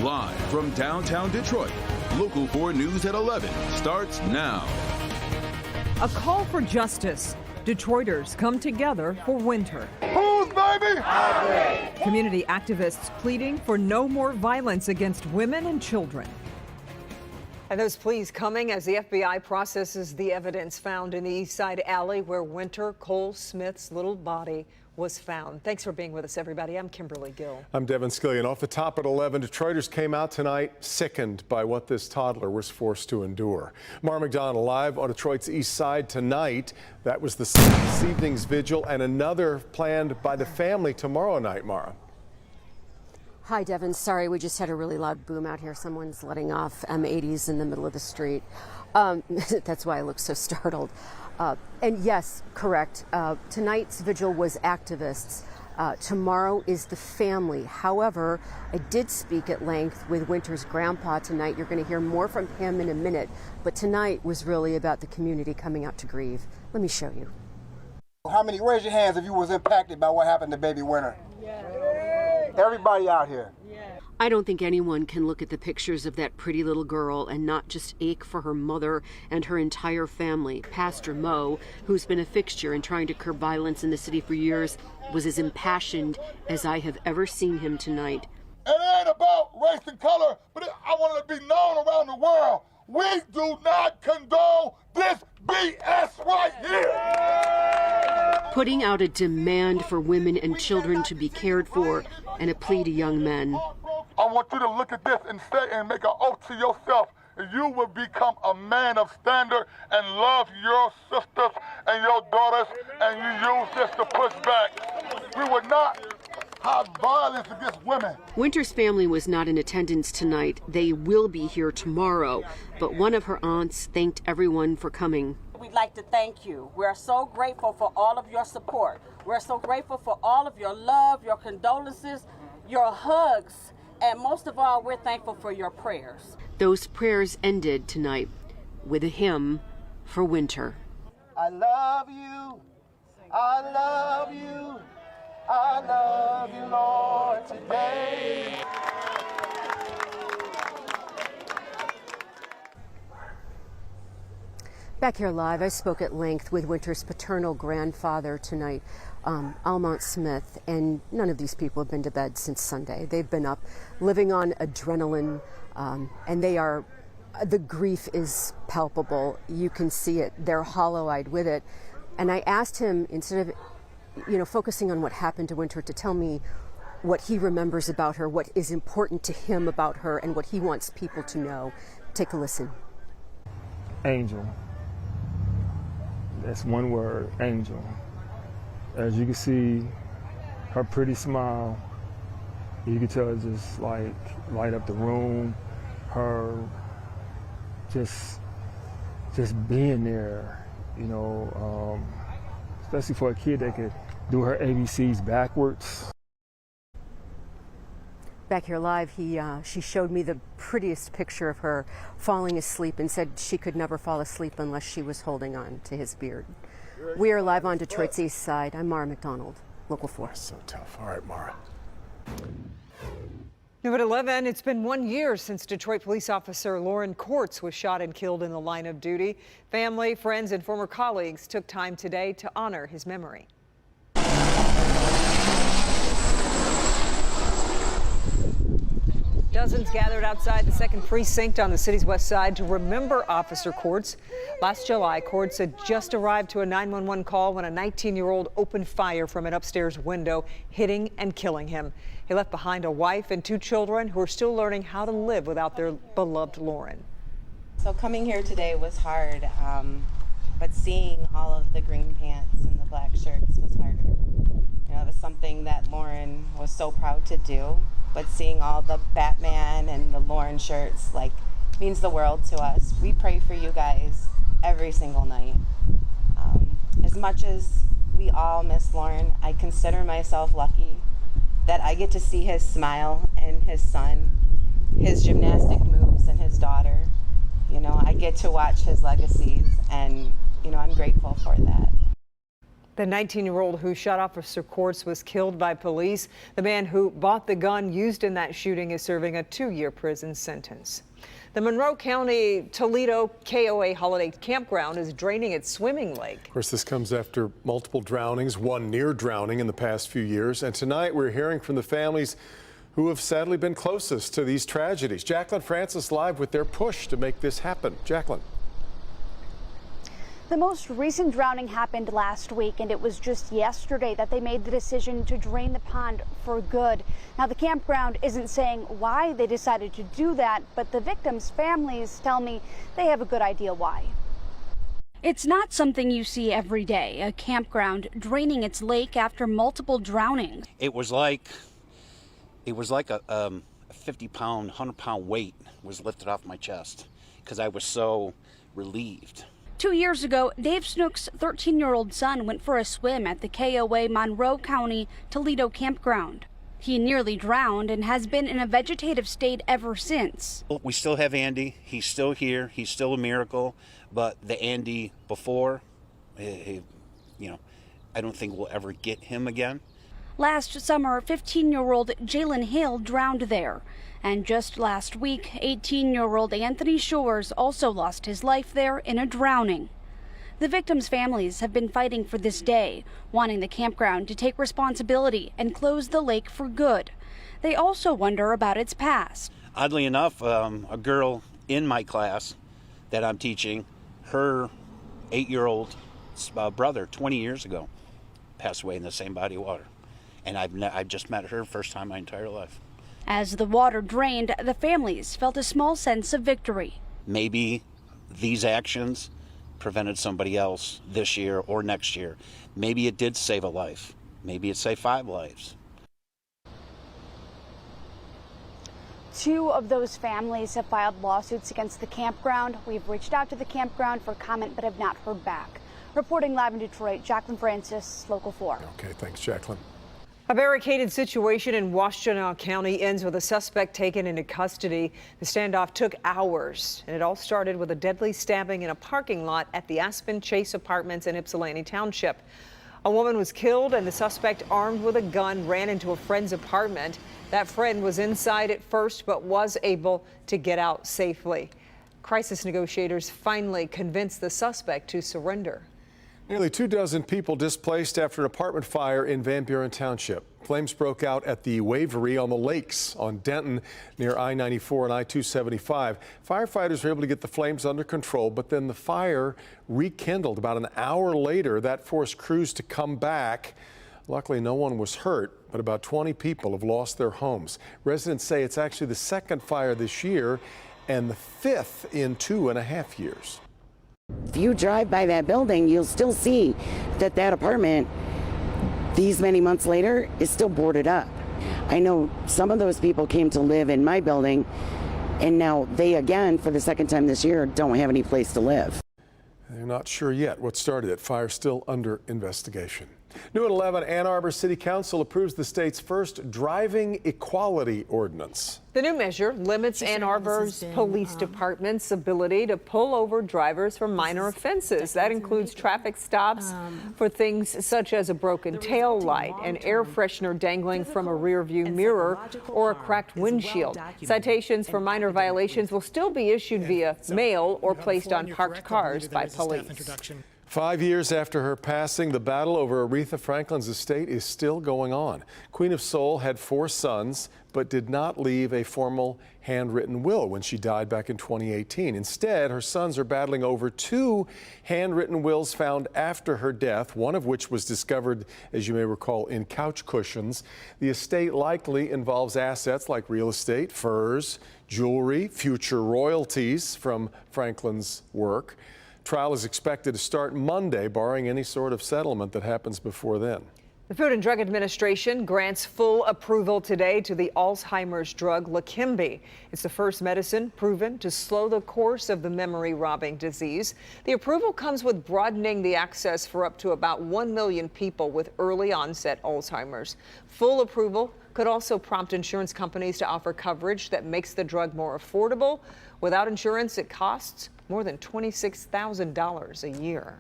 Live from downtown Detroit, Local 4 News at 11 starts now. A call for justice. Detroiters come together for winter. Who's baby? Community activists pleading for no more violence against women and children. And those pleas coming as the FBI processes the evidence found in the East Side alley where Winter Cole Smith's little body was found. Thanks for being with us, everybody. I'm Kimberly Gill. I'm Devin Skillian. Off the top at 11, Detroiters came out tonight sickened by what this toddler was forced to endure. Mara McDonald live on Detroit's East Side tonight. That was this evening's vigil and another planned by the family tomorrow night, Mara. Hi, Devin. Sorry, we just had a really loud boom out here. Someone's letting off M80s in the middle of the street. That's why I look so startled. And yes, correct. Tonight's vigil was activists. Tomorrow is the family. However, I did speak at length with Winter's grandpa tonight. You're going to hear more from him in a minute. But tonight was really about the community coming out to grieve. Let me show you. How many, raise your hands if you was impacted by what happened to baby Winter? Yeah. Everybody out here. I don't think anyone can look at the pictures of that pretty little girl and not just ache for her mother and her entire family. Pastor Mo, who's been a fixture in trying to curb violence in the city for years, was as impassioned as I have ever seen him tonight. It ain't about race and color, but I want it to be known around the world. We do not condone this BS right here. Putting out a demand for women and children to be cared for and a plea to young men. I want you to look at this and say and make an oath to yourself. You will become a man of standard and love your sisters and your daughters, and you use this to push back. We would not have violence against women. Winter's family was not in attendance tonight. They will be here tomorrow, but one of her aunts thanked everyone for coming. We'd like to thank you. We're so grateful for all of your support. We're so grateful for all of your love, your condolences, your hugs, and most of all, we're thankful for your prayers. Those prayers ended tonight with a hymn for Winter. I love you, I love you, I love you, Lord, today. Back here live, I spoke at length with Winter's paternal grandfather tonight, Almont Smith, and none of these people have been to bed since Sunday. They've been up living on adrenaline, and the grief is palpable. You can see it. They're hollow-eyed with it. And I asked him, instead of, focusing on what happened to Winter, to tell me what he remembers about her, what is important to him about her, and what he wants people to know. Take a listen. Angel. That's one word, angel. As you can see, her pretty smile, you can tell it just like light up the room. Her just being there, especially for a kid that could do her ABCs backwards. Back here live, she showed me the prettiest picture of her falling asleep and said she could never fall asleep unless she was holding on to his beard. We are live on Detroit's East Side. I'm Mara McDonald, Local 4. So tough. All right, Mara. Now at 11, it's been 1 year since Detroit police officer Lauren Courts was shot and killed in the line of duty. Family, friends, and former colleagues took time today to honor his memory. Dozens gathered outside the 2nd Precinct on the city's west side to remember Officer Courts. Last July, Courts had just arrived to a 911 call when a 19-year-old opened fire from an upstairs window, hitting and killing him. He left behind a wife and 2 children who are still learning how to live without their beloved Lauren. So coming here today was hard, but seeing all of the green pants and the black shirts was harder. It was something that Lauren was so proud to do. But seeing all the Batman and the Lauren shirts means the world to us. We pray for you guys every single night. As much as we all miss Lauren, I consider myself lucky that I get to see his smile and his son, his gymnastic moves and his daughter. I get to watch his legacies, and I'm grateful for that. The 19-year-old who shot Officer Quartz was killed by police. The man who bought the gun used in that shooting is serving a 2-year prison sentence. The Monroe County Toledo KOA Holiday Campground is draining its swimming lake. Of course, this comes after multiple drownings, one near drowning in the past few years. And tonight we're hearing from the families who have sadly been closest to these tragedies. Jacqueline Francis live with their push to make this happen. Jacqueline. The most recent drowning happened last week, and it was just yesterday that they made the decision to drain the pond for good. Now, the campground isn't saying why they decided to do that, but the victims' families tell me they have a good idea why. It's not something you see every day, a campground draining its lake after multiple drownings. It was like a 50-pound, 100-pound weight was lifted off my chest because I was so relieved. 2 years ago, Dave Snook's 13-year-old son went for a swim at the KOA Monroe County Toledo campground. He nearly drowned and has been in a vegetative state ever since. We still have Andy. He's still here. He's still a miracle. But the Andy before, I don't think we'll ever get him again. Last summer, 15-year-old Jalen Hale drowned there. And just last week, 18-year-old Anthony Shores also lost his life there in a drowning. The victims' families have been fighting for this day, wanting the campground to take responsibility and close the lake for good. They also wonder about its past. Oddly enough, a girl in my class that I'm teaching, her 8-year-old brother 20 years ago passed away in the same body of water. And I've just met her first time in my entire life. As the water drained, the families felt a small sense of victory. Maybe these actions prevented somebody else this year or next year. Maybe it did save a life. Maybe it saved 5 lives. 2 of those families have filed lawsuits against the campground. We've reached out to the campground for comment but have not heard back. Reporting live in Detroit, Jacqueline Francis, Local 4. Okay, thanks, Jacqueline. A barricaded situation in Washtenaw County ends with a suspect taken into custody. The standoff took hours, and it all started with a deadly stabbing in a parking lot at the Aspen Chase Apartments in Ypsilanti Township. A woman was killed, and the suspect, armed with a gun, ran into a friend's apartment. That friend was inside at first, but was able to get out safely. Crisis negotiators finally convinced the suspect to surrender. Nearly 24 people displaced after an apartment fire in Van Buren Township. Flames broke out at the Wavery on the Lakes on Denton near I-94 and I-275. Firefighters were able to get the flames under control, but then the fire rekindled. About an hour later, that forced crews to come back. Luckily, no one was hurt, but about 20 people have lost their homes. Residents say it's actually the second fire this year and the 5th in 2.5 years. If you drive by that building, you'll still see that apartment, these many months later, is still boarded up. I know some of those people came to live in my building, and now they, again, for the second time this year, don't have any place to live. They're not sure yet what started it. Fire still under investigation. New at 11, Ann Arbor City Council approves the state's first driving equality ordinance. The new measure limits Ann Arbor's police department's ability to pull over drivers for minor offenses. That includes traffic stops for things such as a broken tail light, an air freshener dangling from a rear view mirror, or a cracked windshield. Citations for minor violations will still be issued via mail or placed on parked cars by police. 5 years after her passing, the battle over Aretha Franklin's estate is still going on. Queen of Soul had 4 sons, but did not leave a formal handwritten will when she died back in 2018. Instead, her sons are battling over 2 handwritten wills found after her death, one of which was discovered, as you may recall, in couch cushions. The estate likely involves assets like real estate, furs, jewelry, future royalties from Franklin's work. Trial is expected to start Monday, barring any sort of settlement that happens before then. The Food and Drug Administration grants full approval today to the Alzheimer's drug Leqembi. It's the first medicine proven to slow the course of the memory-robbing disease. The approval comes with broadening the access for up to about 1 million people with early onset Alzheimer's. Full approval could also prompt insurance companies to offer coverage that makes the drug more affordable. Without insurance, it costs more than $26,000 a year.